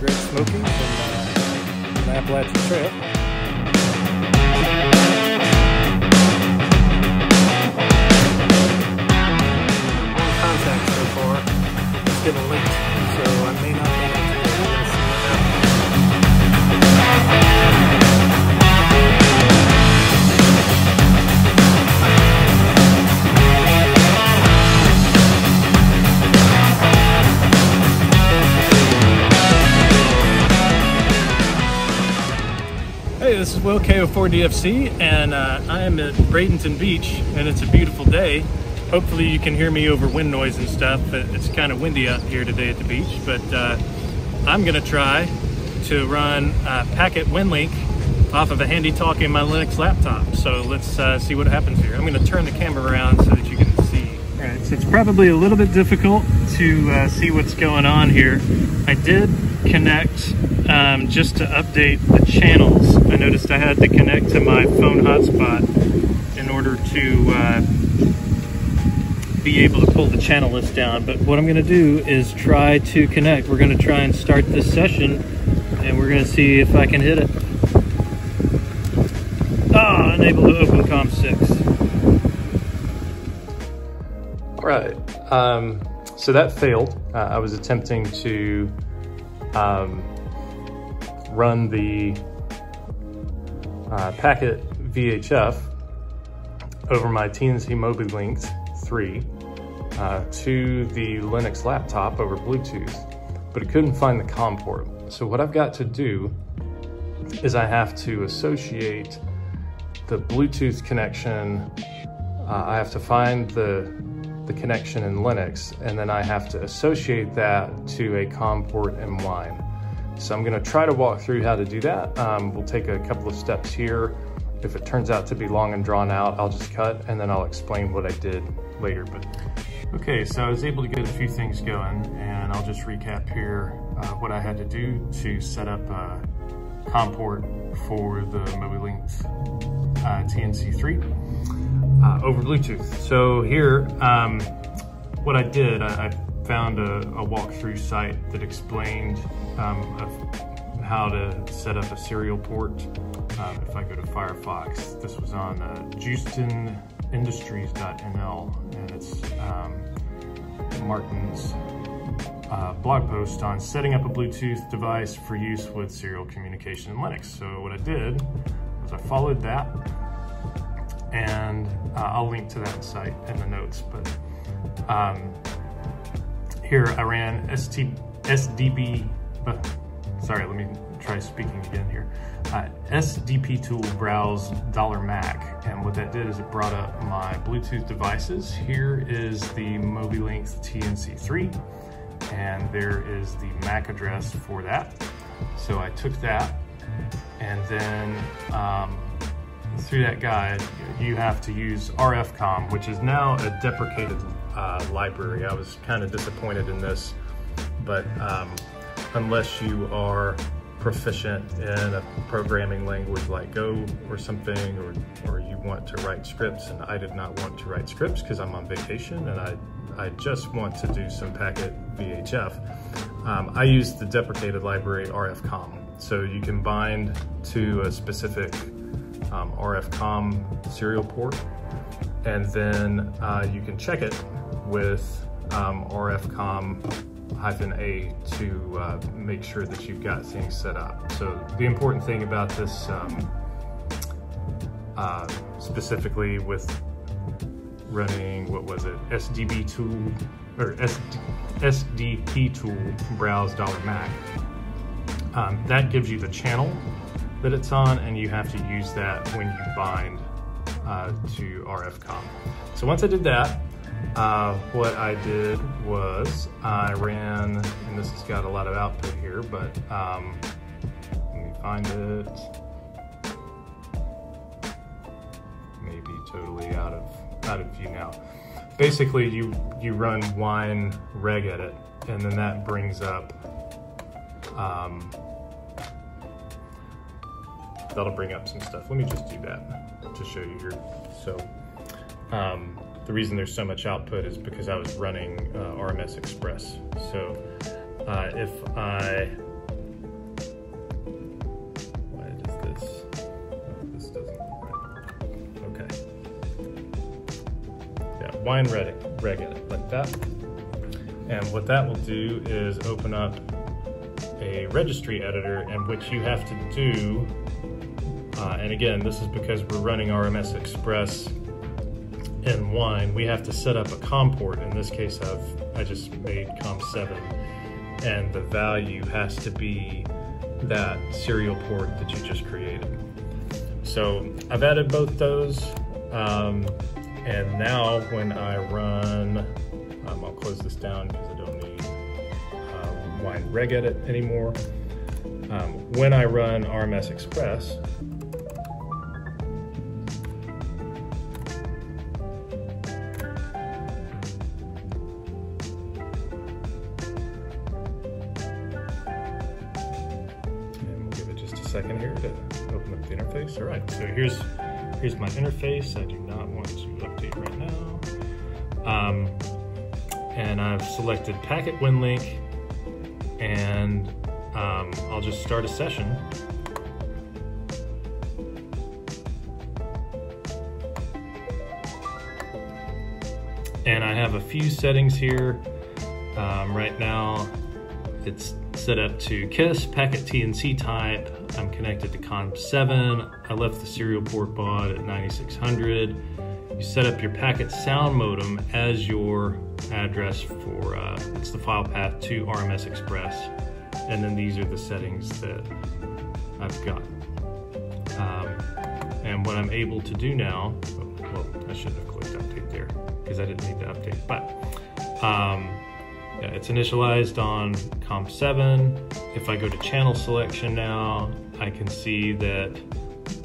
Great Smokies and the Appalachian Trail. All contacts so far. Let's get a link, so I may not be able to. Let's see what happens. Hey, this is Will, KO4DFC, and I am at Bradenton Beach, and it's a beautiful day. Hopefully you can hear me over wind noise and stuff. It's kind of windy out here today at the beach, but I'm gonna try to run Packet WinLink off of a handy talk in my Linux laptop. So let's see what happens here. I'm gonna turn the camera around so that you can see. All right, so it's probably a little bit difficult to see what's going on here. I did connect just to update the channels. I noticed I had to connect to my phone hotspot in order to be able to pull the channel list down. But what I'm going to do is try to connect. We're going to try and start this session, and we're going to see if I can hit it. Ah, unable to open COM 6. All right, so that failed. I was attempting to run the Packet VHF over my TNC MobiLink 3 to the Linux laptop over Bluetooth, but it couldn't find the COM port. So what I've got to do is I have to associate the Bluetooth connection. I have to find the connection in Linux, and then I have to associate that to a COM port in Wine. So I'm going to try to walk through how to do that. We'll take a couple of steps here. If it turns out to be long and drawn out, I'll just cut, and then I'll explain what I did later. But okay, so I was able to get a few things going, and I'll just recap here what I had to do to set up a COM port for the MobiLink TNC3 over Bluetooth. So here, what I did, I found a walkthrough site that explained how to set up a serial port. If I go to Firefox, this was on JustenIndustries.nl, and it's Martin's blog post on setting up a Bluetooth device for use with serial communication in Linux. So what I did was I followed that, and I'll link to that site in the notes, but here I ran SDB, sorry, let me try speaking again here. SDP tool browse $Mac, and what that did is it brought up my Bluetooth devices. Here is the MobiLink TNC3, and there is the MAC address for that. So I took that, and then through that guide, you have to use RFCOM, which is now a deprecated library. I was kind of disappointed in this, but unless you are proficient in a programming language like Go or something, or you want to write scripts, and I did not want to write scripts because I'm on vacation and I just want to do some Packet VHF. I used the deprecated library RFCOM. So you can bind to a specific RFCOM serial port, and then you can check it with RFCOM-A to make sure that you've got things set up. So the important thing about this specifically with running, what was it, SDP tool, or SDP tool browse $Mac, that gives you the channel that it's on, and you have to use that when you bind to RFCOM. So once I did that, what I did was I ran, and this has got a lot of output here, but let me find it. Maybe totally out of view now. Basically, you run wine regedit, and then that brings up that'll bring up some stuff. Let me just do that to show you here. So the reason there's so much output is because I was running RMS Express. So if I wine regedit like that. And what that will do is open up a registry editor, and what you have to do, and again, this is because we're running RMS Express in wine, we have to set up a COM port. In this case, I just made COM7, and the value has to be that serial port that you just created. So I've added both those, and now when I run, I'll close this down because I don't need wine regedit anymore. When I run RMS Express, second here to open up the interface. All right, so here's my interface. I do not want to update right now. And I've selected Packet WinLink, and I'll just start a session. And I have a few settings here. Right now, it's set up to KISS, packet TNC type. I'm connected to COM7. I left the serial port baud at 9600. You set up your packet sound modem as your address for, it's the file path to RMS Express. And then these are the settings that I've got. And what I'm able to do now, well, I shouldn't have clicked update there because I didn't need to update, but yeah, it's initialized on COM7. If I go to channel selection now, I can see that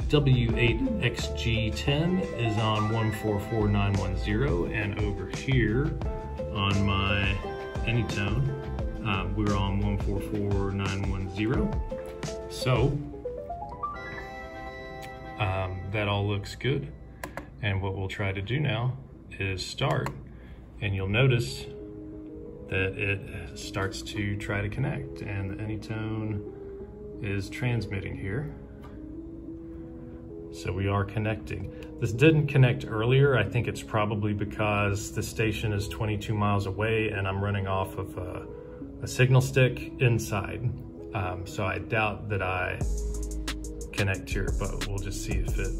W8XG10 is on 144910, and over here on my Anytone, we're on 144910. So that all looks good. And what we'll try to do now is start, and you'll notice that it starts to try to connect, and the Anytone is transmitting here. So we are connecting. This didn't connect earlier. I think it's probably because the station is 22 miles away and I'm running off of a signal stick inside. So I doubt that I connect here, but we'll just see if it,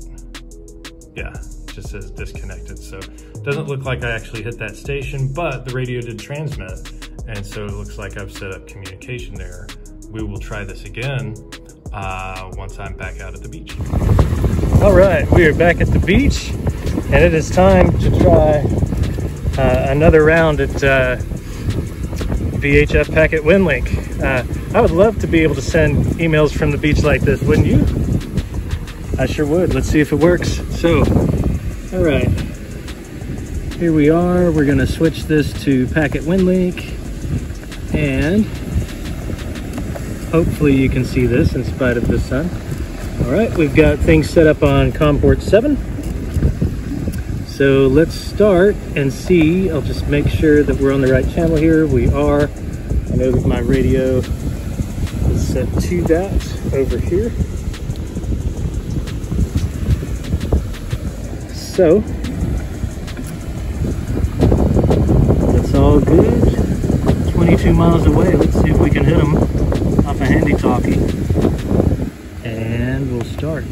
yeah, it just says disconnected. So it doesn't look like I actually hit that station, but the radio did transmit. And so it looks like I've set up communication there. We will try this again once I'm back out at the beach. All right, we are back at the beach, and it is time to try another round at VHF Packet WinLink. I would love to be able to send emails from the beach like this, wouldn't you? I sure would. Let's see if it works. So, all right, here we are. We're gonna switch this to Packet WinLink, and hopefully you can see this in spite of the sun. All right, we've got things set up on COM port 7. So let's start and see. I'll just make sure that we're on the right channel here. We are. I know that my radio is set to that over here. So that's all good. 22 miles away. Let's see if we can hit them off a handy talkie. And we'll start.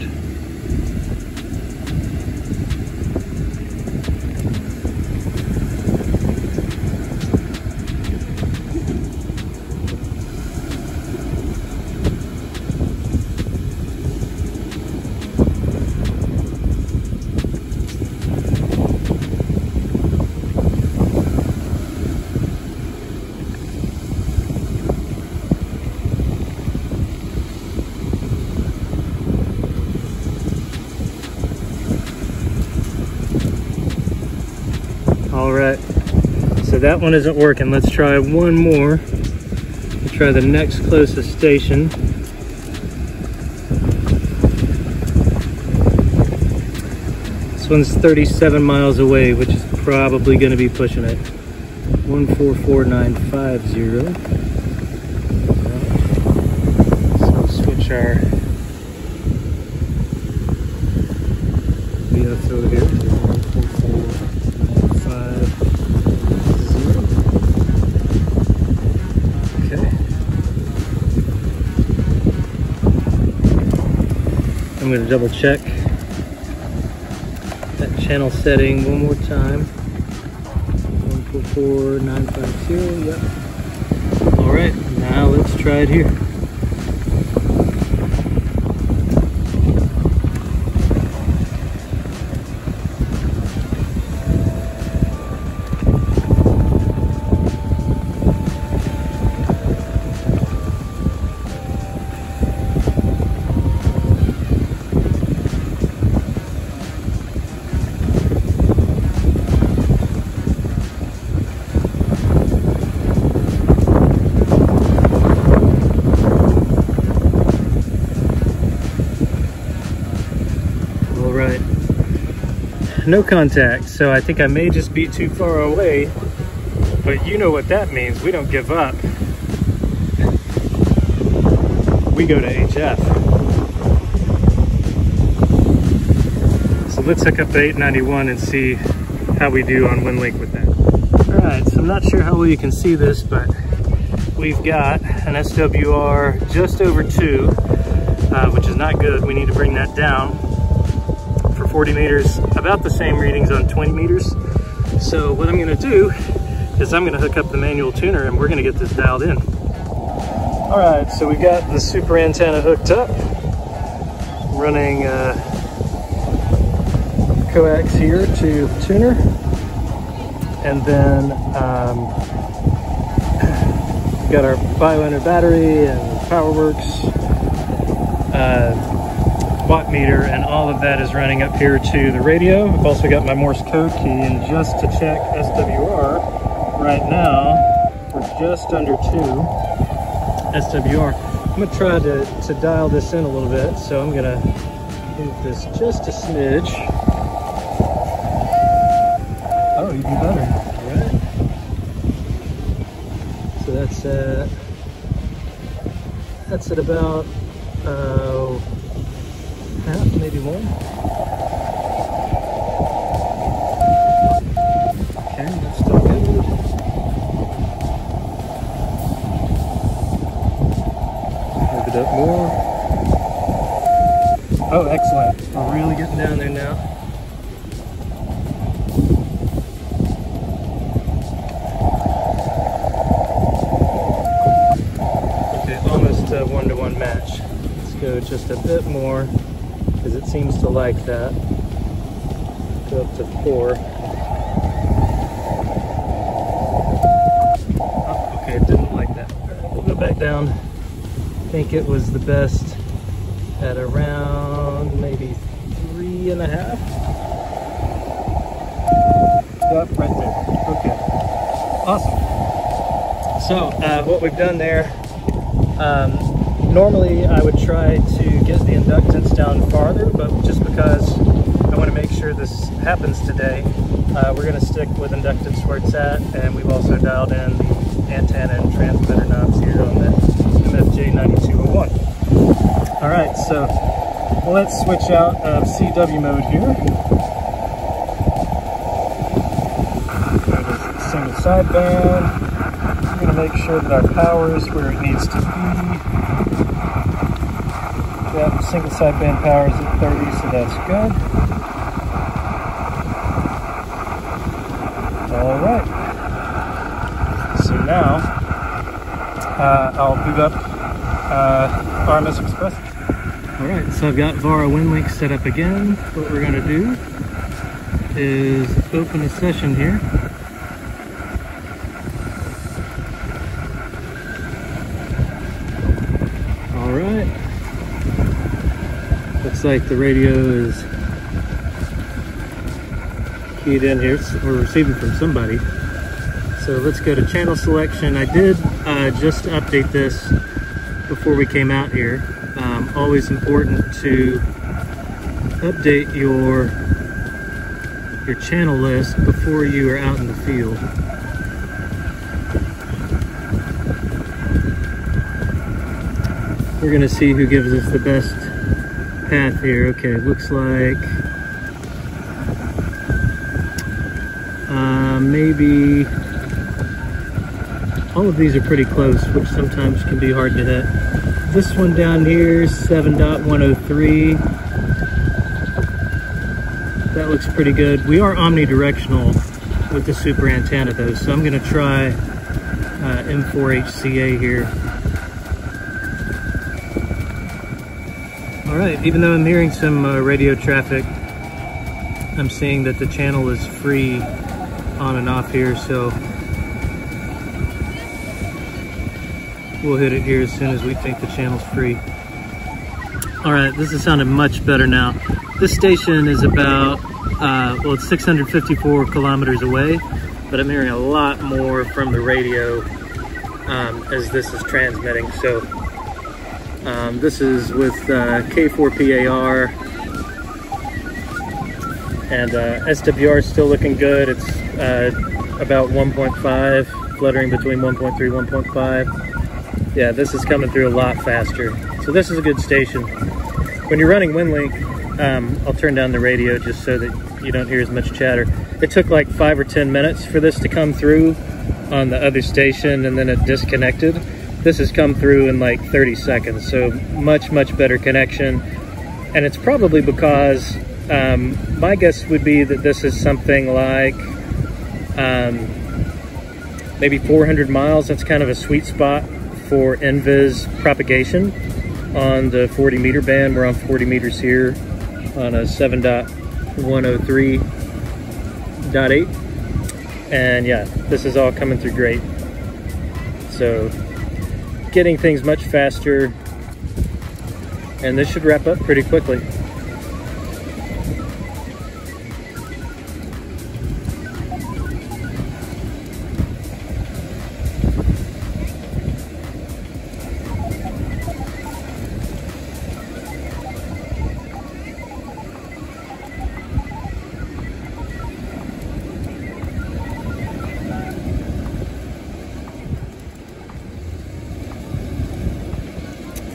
All right, so that one isn't working. Let's try one more. We'll try the next closest station. This one's 37 miles away, which is probably going to be pushing it. 144950. So we'll switch our VXO here. 144950. I'm going to double check that channel setting one more time. 144950, yep. All right, now let's try it here. No contact, so I think I may just be too far away, but you know what that means. We don't give up. We go to HF. So let's hook up the 891 and see how we do on WinLink with that. All right, so I'm not sure how well you can see this, but we've got an SWR just over 2, which is not good. We need to bring that down. 40 meters, about the same readings on 20 meters. So what I'm gonna do is I'm gonna hook up the manual tuner and we're gonna get this dialed in. All right, so we've got the SuperAntenna hooked up, running coax here to the tuner, and then we've got our bioener battery and PowerWorks watt meter, and all of that is running up here to the radio. I've also got my Morse code key, and just to check SWR, right now we're just under 2 SWR. I'm gonna try to dial this in a little bit, so I'm gonna move this just a smidge. Oh, even better. All right. So that's at about half, maybe more. Okay, that's still good. Move it up more. Oh, excellent. We're really getting down there now. Okay, almost a 1-to-1 match. Let's go just a bit more, because it seems to like that. Go up to 4. Oh, okay, it didn't like that. All right, we'll go back down. I think it was the best at around maybe 3.5. Yep, right there. Okay, awesome. So what we've done there, normally I would try to get the inductance down farther, but just because I want to make sure this happens today, we're going to stick with inductance where it's at, and we've also dialed in the antenna and transmitter knobs here on the MFJ9201. All right, so let's switch out of CW mode here. Single sideband. We're going to make sure that our power is where it needs to be. Yep, single sideband power is at 30, so that's good. All right. So now I'll boot up RMS Express. All right, so I've got VARA WinLink set up again. What we're going to do is open a session here. All right. Looks like the radio is keyed in here. So we're receiving from somebody. So let's go to channel selection. I did just update this before we came out here. Always important to update your channel list before you are out in the field. We're gonna see who gives us the best path here. Okay, looks like maybe all of these are pretty close, which sometimes can be hard to hit. This one down here is 7.103. That looks pretty good. We are omnidirectional with the SuperAntenna though, so I'm going to try M4HCA here. All right, even though I'm hearing some radio traffic, I'm seeing that the channel is free on and off here, so we'll hit it here as soon as we think the channel's free. All right, this is sounding much better now. This station is about, well, it's 654 kilometers away, but I'm hearing a lot more from the radio as this is transmitting. So this is with K4PAR, and SWR is still looking good. It's about 1.5, fluttering between 1.3, 1.5. Yeah, this is coming through a lot faster. So this is a good station. When you're running WinLink, I'll turn down the radio just so that you don't hear as much chatter. It took like 5 or 10 minutes for this to come through on the other station, and then it disconnected. This has come through in like 30 seconds, so much better connection. And it's probably because, my guess would be that this is something like maybe 400 miles. That's kind of a sweet spot for NVIS propagation on the 40 meter band. We're on 40 meters here on a 7.103.8, and yeah, this is all coming through great. So getting things much faster, and this should wrap up pretty quickly.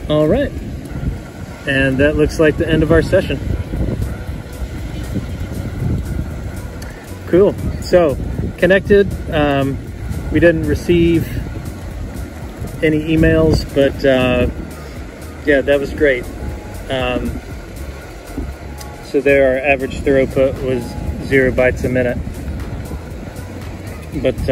All right, and that looks like the end of our session. Cool, so connected. We didn't receive any emails, but yeah, that was great. So there, our average throughput was 0 bytes a minute, but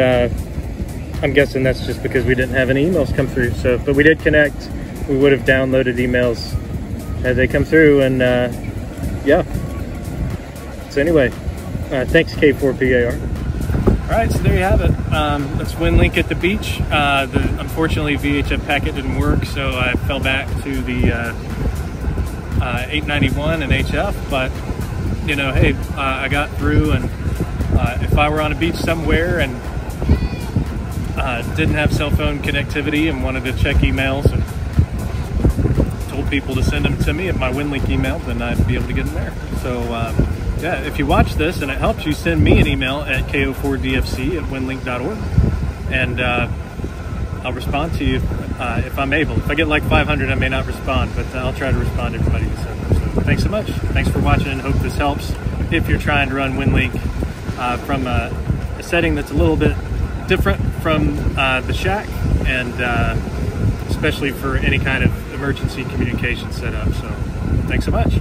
I'm guessing that's just because we didn't have any emails come through. So, but we did connect. We would have downloaded emails as they come through, and yeah. So anyway, thanks K4PAR. All right, so there you have it. That's WinLink at the beach. Unfortunately, VHF packet didn't work, so I fell back to the 891 and HF. But you know, hey, I got through, and if I were on a beach somewhere and didn't have cell phone connectivity and wanted to check emails and people to send them to me at my WinLink email, then I'd be able to get them there. So yeah, if you watch this and it helps you, send me an email at ko4dfc@winlink.org, and I'll respond to you if I'm able. If I get like 500, I may not respond, but I'll try to respond to everybody who sends them. So thanks so much. Thanks for watching, and hope this helps if you're trying to run WinLink from a setting that's a little bit different from the shack, and especially for any kind of emergency communication setup. So thanks so much.